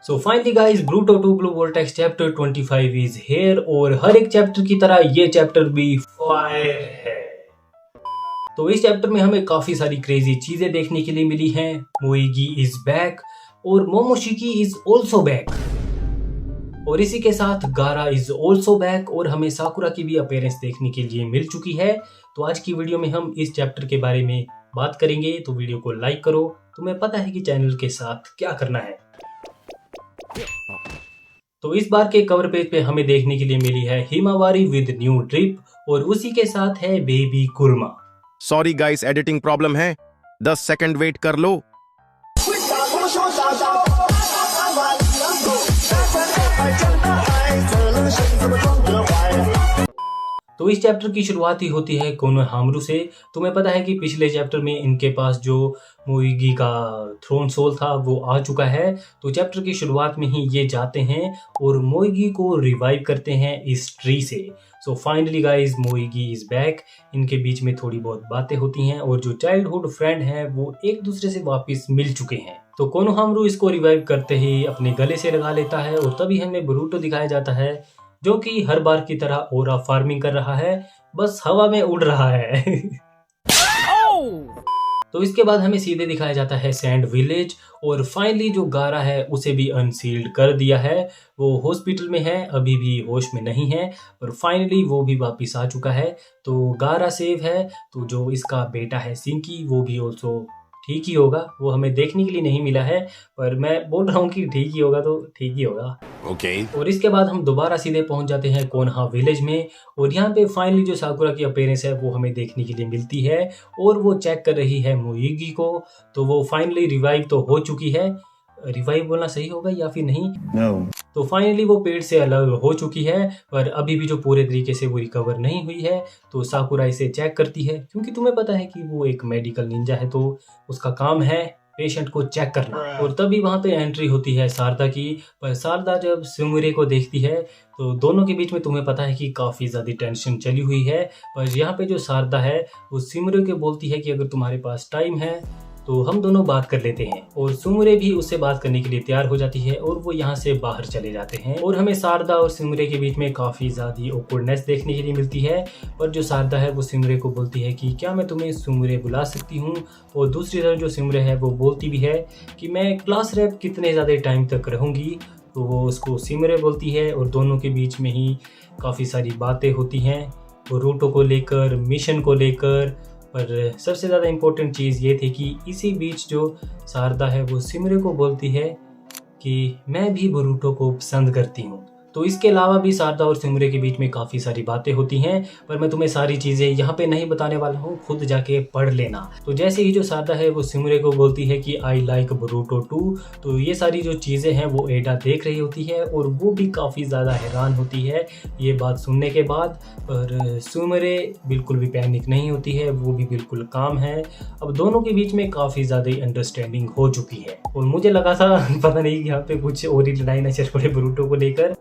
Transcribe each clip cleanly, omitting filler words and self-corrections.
So finally guys, Boruto 2 blue vortex chapter 25 is here और हर एक चैप्टर की तरह ये चैप्टर भी फायर है। तो इस चैप्टर में हमें काफी सारी क्रेजी चीजें देखने के लिए मिली हैं। मोईगी इज बैक और मोमोशिकी इज ऑल्सो बैक और इसी के साथ गारा इज ऑल्सो बैक और हमें साकुरा की भी अपीयरेंस देखने के लिए मिल चुकी है। तो आज की वीडियो में हम इस चैप्टर के बारे में बात करेंगे, तो वीडियो को लाइक करो। तुम्हें पता है कि चैनल के साथ क्या करना है। तो इस बार के कवर पेज पे हमें देखने के लिए मिली है हिमावारी विद न्यू ड्रिप और उसी के साथ है baby korma. Sorry guys, editing problem है, 10 सेकंड वेट कर लो। तो इस चैप्टर की शुरुआत ही होती है कोनोहामारू से। तुम्हें पता है कि पिछले चैप्टर में इनके पास जो मोईगी का थ्रोन सोल था वो आ चुका है। तो चैप्टर की शुरुआत में ही ये जाते हैं और मोईगी को रिवाइव करते हैं इस ट्री से। So finally guys, Moegi is back. इनके बीच में थोड़ी बहुत बातें होती हैं और जो चाइल्डहुड फ्रेंड हैं वो एक दूसरे से वापस मिल चुके हैं। तो कोनोहामारू इसको रिवाइव करते ही अपने गले से लगा लेता है और तभी हमें बोरुटो दिखाया जाता है जो कि हर बार की तरह ओरा फार्मिंग कर रहा है, बस हवा में उड़ रहा है। तो इसके बाद हमें सीधे दिखाया जाता है सैंड विलेज और फाइनली जो गारा है उसे भी अनसील्ड कर दिया है। वो हॉस्पिटल में है, अभी भी होश में नहीं है, और फाइनली वो भी वापस आ चुका है। तो गारा सेव है। तो जो इसका बेटा है सिंकी वो भी ऑल्सो ठीक ही होगा। वो हमें देखने के लिए नहीं मिला है, पर मैं बोल रहा हूँ कि ठीक ही होगा, तो ठीक ही होगा। ओके। और इसके बाद हम दोबारा सीधे पहुंच जाते हैं कोनहा विलेज में और यहाँ पे फाइनली जो साकुरा की अपीयरेंस है वो हमें देखने के लिए मिलती है और वो चेक कर रही है मोईगी को। तो वो फाइनली रिवाइव तो हो चुकी है। रिवाइव बोलना सही होगा या फिर नहीं? No. तो फाइनली वो पेड़ से अलग हो चुकी है, पर अभी भी जो पूरे तरीके से वो रिकवर नहीं हुई है। तो साकुरा इसे चेक करती है क्योंकि तुम्हें पता है कि वो एक मेडिकल निंजा है, तो उसका काम है पेशेंट को चेक करना। और तभी वहां पे एंट्री होती है शारदा की। पर शारदा जब सुमुरे को देखती है तो दोनों के बीच में तुम्हें पता है कि काफी ज्यादा टेंशन चली हुई है। पर यहाँ पे जो शारदा है वो सुमुरे को बोलती है कि अगर तुम्हारे पास टाइम है तो हम दोनों बात कर लेते हैं, और सुमुरे भी उससे बात करने के लिए तैयार हो जाती है और वो यहाँ से बाहर चले जाते हैं। और हमें शारदा और सुमुरे के बीच में काफी ज्यादा ऑकवर्डनेस देखने के लिए मिलती है। पर जो शारदा है वो सुमुरे को बोलती है कि क्या मैं तुम्हें सुमुरे बुला सकती हूँ, और दूसरी तरफ जो सुमुरे है वो बोलती भी है कि मैं क्लास रैप कितने ज्यादा टाइम तक रहूंगी। तो वो उसको सुमुरे बोलती है और दोनों के बीच में ही काफी सारी बातें होती हैं, बोरुटो को लेकर, मिशन को लेकर। पर सबसे ज़्यादा इम्पोर्टेंट चीज़ ये थी कि इसी बीच जो शारदा है वो सुमुरे को बोलती है कि मैं भी बोरुटो को पसंद करती हूँ। तो इसके अलावा भी शारदा और सुमुरे के बीच में काफ़ी सारी बातें होती हैं, पर मैं तुम्हें सारी चीज़ें यहाँ पे नहीं बताने वाला हूँ, खुद जाके पढ़ लेना। तो जैसे ही जो शारदा है वो सुमुरे को बोलती है कि आई लाइक बोरुटो 2, तो ये सारी जो चीज़ें हैं वो एडा देख रही होती है और वो भी काफ़ी ज़्यादा हैरान होती है ये बात सुनने के बाद। पर सुमुरे बिल्कुल भी पैनिक नहीं होती है, वो भी बिल्कुल काम है। अब दोनों के बीच में काफ़ी ज़्यादा अंडरस्टैंडिंग हो चुकी है और मुझे लगा था पता नहीं यहाँ पे कुछ और ही लड़ाई नजर पड़े बोरुटो को लेकर।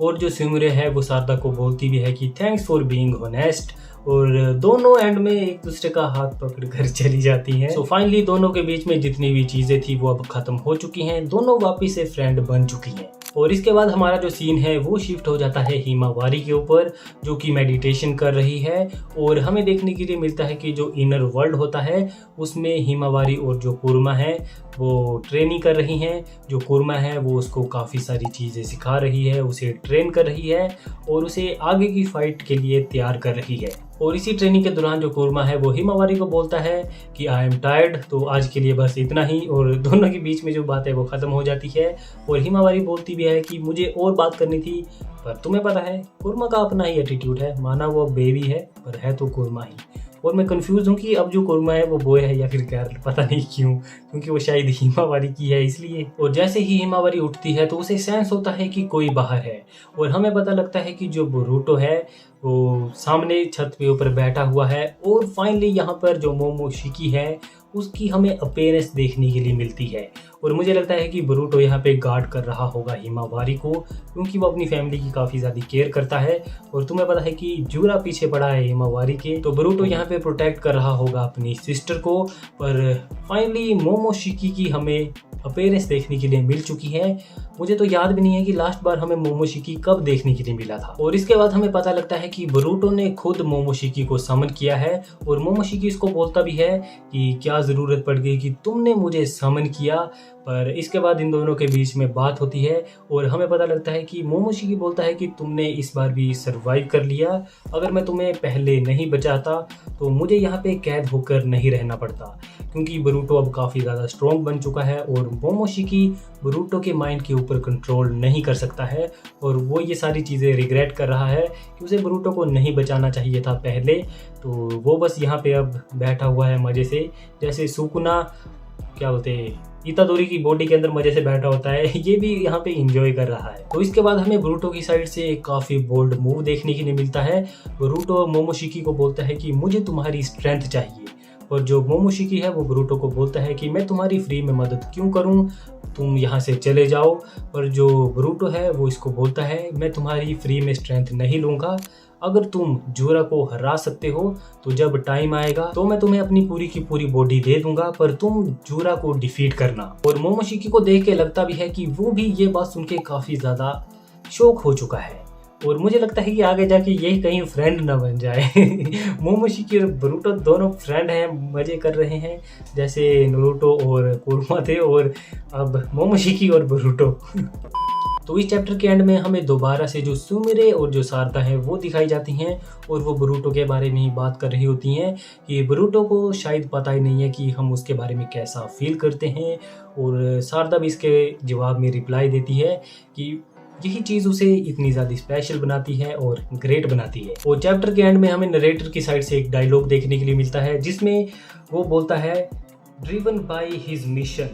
और जो सुमुरे है वो शारदा को बोलती भी है कि थैंक्स फॉर बीइंग ऑनेस्ट, और दोनों एंड में एक दूसरे का हाथ पकड़कर चली जाती हैं। सो फाइनली दोनों के बीच में जितनी भी चीजें थी वो अब खत्म हो चुकी हैं, दोनों वापिस से फ्रेंड बन चुकी हैं। और इसके बाद हमारा जो सीन है वो शिफ्ट हो जाता है हिमावारी के ऊपर, जो कि मेडिटेशन कर रही है। और हमें देखने के लिए मिलता है कि जो इनर वर्ल्ड होता है उसमें हिमावारी और जो कुर्मा है वो ट्रेनिंग कर रही हैं। जो कुर्मा है वो उसको काफ़ी सारी चीज़ें सिखा रही है, उसे ट्रेन कर रही है और उसे आगे की फाइट के लिए तैयार कर रही है। और इसी ट्रेनिंग के दौरान जो कुर्मा है वो हिमावारी को बोलता है कि आई एम टायर्ड, तो आज के लिए बस इतना ही। और दोनों के बीच में जो बात है वो ख़त्म हो जाती है और हिमावारी बोलती भी है कि मुझे और बात करनी थी, पर तुम्हें पता है कुर्मा का अपना ही एटीट्यूड है, माना वो बेबी है पर है तो कुर्मा ही। और मैं कंफ्यूज हूँ कि अब जो कुर्मा है वो बॉय है या फिर गर्ल, पता नहीं क्यों, क्योंकि वो शायद हिमावारी की है इसलिए। और जैसे ही हिमावारी उठती है तो उसे सेंस होता है कि कोई बाहर है और हमें पता लगता है कि जो बोरुटो है वो सामने छत पे ऊपर बैठा हुआ है। और फाइनली यहाँ पर जो मोमोशिकी है उसकी हमें अपीयरेंस देखने के लिए मिलती है और मुझे लगता है कि बोरुटो यहाँ पे गार्ड कर रहा होगा हिमावारी को, क्योंकि वो अपनी फैमिली की काफ़ी ज़्यादा केयर करता है। और तुम्हें पता है कि जूरा पीछे पड़ा है हिमावारी के, तो बोरुटो यहाँ पे प्रोटेक्ट कर रहा होगा अपनी सिस्टर को। पर फाइनली मोमोशिकी की हमें अपीयरेंस देखने के लिए मिल चुकी है। मुझे तो याद भी नहीं है कि लास्ट बार हमें मोमोशिकी कब देखने के लिए मिला था। और इसके बाद हमें पता लगता है कि बोरुटो ने खुद मोमोशिकी को समन किया है और मोमोशिकी इसको बोलता भी है कि क्या ज़रूरत पड़ गई कि तुमने मुझे समन किया। पर इसके बाद इन दोनों के बीच में बात होती है और हमें पता लगता है कि मोमोशिकी बोलता है कि तुमने इस बार भी सर्वाइव कर लिया। अगर मैं तुम्हें पहले नहीं बचाता तो मुझे यहाँ पे कैद होकर नहीं रहना पड़ता, क्योंकि बोरुटो अब काफ़ी ज़्यादा स्ट्रॉन्ग बन चुका है और मोमोशिकी बोरुटो के माइंड के ऊपर कंट्रोल नहीं कर सकता है। और वो ये सारी चीज़ें रिग्रेट कर रहा है कि उसे बोरुटो को नहीं बचाना चाहिए था पहले। तो वो बस यहाँ पे अब बैठा हुआ है मज़े से, जैसे सुकुना क्या बोलते हैं इतादोरी की बॉडी के अंदर मजे से बैठा होता है, ये भी यहाँ पे इंजॉय कर रहा है। तो इसके बाद हमें बोरुटो की साइड से काफ़ी बोल्ड मूव देखने के लिए मिलता है। बोरुटो मोमोशिकी को बोलता है कि मुझे तुम्हारी स्ट्रेंथ चाहिए, और जो मोमोशिकी है वो बोरुटो को बोलता है कि मैं तुम्हारी फ्री में मदद क्यों करूं, तुम यहाँ से चले जाओ। और जो बोरुटो है वो इसको बोलता है मैं तुम्हारी फ्री में स्ट्रेंथ नहीं लूँगा, अगर तुम जूरा को हरा सकते हो तो जब टाइम आएगा तो मैं तुम्हें अपनी पूरी की पूरी बॉडी दे दूंगा, पर तुम जूरा को डिफीट करना। और मोमोशिकी को देख के लगता भी है कि वो भी ये बात सुन के काफ़ी ज़्यादा शॉक हो चुका है और मुझे लगता है कि आगे जाके ये कहीं फ्रेंड ना बन जाए। मोमोशिकी और बोरुटो दोनों फ्रेंड हैं, मज़े कर रहे हैं जैसे नारुतो और कुरुमा थे, और अब मोमोशिकी और बोरुटो। तो इस चैप्टर के एंड में हमें दोबारा से जो सुमिरे और जो सारदा है वो दिखाई जाती हैं और वो बोरुटो के बारे में ही बात कर रही होती हैं कि बोरुटो को शायद पता ही नहीं है कि हम उसके बारे में कैसा फील करते हैं। और सारदा भी इसके जवाब में रिप्लाई देती है कि यही चीज़ उसे इतनी ज़्यादा स्पेशल बनाती है और ग्रेट बनाती है। और चैप्टर के एंड में हमें नरेटर की साइड से एक डायलॉग देखने के लिए मिलता है जिसमें वो बोलता है driven by his mission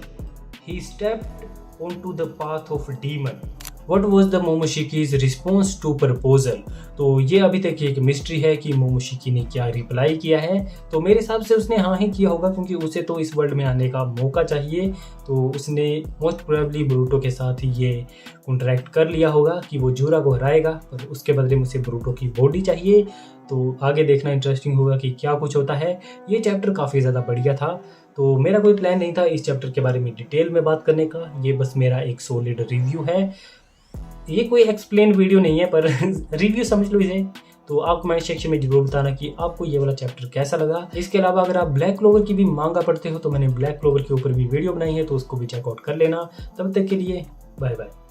he stepped onto the path of demon, What was the मोमोशिकी's response to proposal? तो ये अभी तक एक मिस्ट्री है कि मोमोशिकी ने क्या रिप्लाई किया है। तो मेरे हिसाब से उसने हाँ ही किया होगा, क्योंकि उसे तो इस वर्ल्ड में आने का मौका चाहिए। तो उसने मोस्ट प्रोबेबली बोरुटो के साथ ही ये कॉन्ट्रैक्ट कर लिया होगा कि वो जूरा को हराएगा, पर उसके बदले मुझे बोरुटो की बॉडी चाहिए। तो आगे देखना इंटरेस्टिंग होगा कि क्या कुछ होता है। ये चैप्टर काफ़ी ज़्यादा बढ़िया था। तो मेरा कोई प्लान नहीं था इस चैप्टर के बारे में डिटेल में बात करने का, ये बस मेरा एक सॉलिड रिव्यू है। ये कोई एक्सप्लेन वीडियो नहीं है, पर रिव्यू समझ लो इसे। तो आप कमेंट सेक्शन में जरूर बताना कि आपको ये वाला चैप्टर कैसा लगा। इसके अलावा अगर आप ब्लैक क्लोवर की भी मांगा पढ़ते हो तो मैंने ब्लैक क्लोवर के ऊपर भी वीडियो बनाई है, तो उसको भी चेकआउट कर लेना। तब तक के लिए बाय बाय।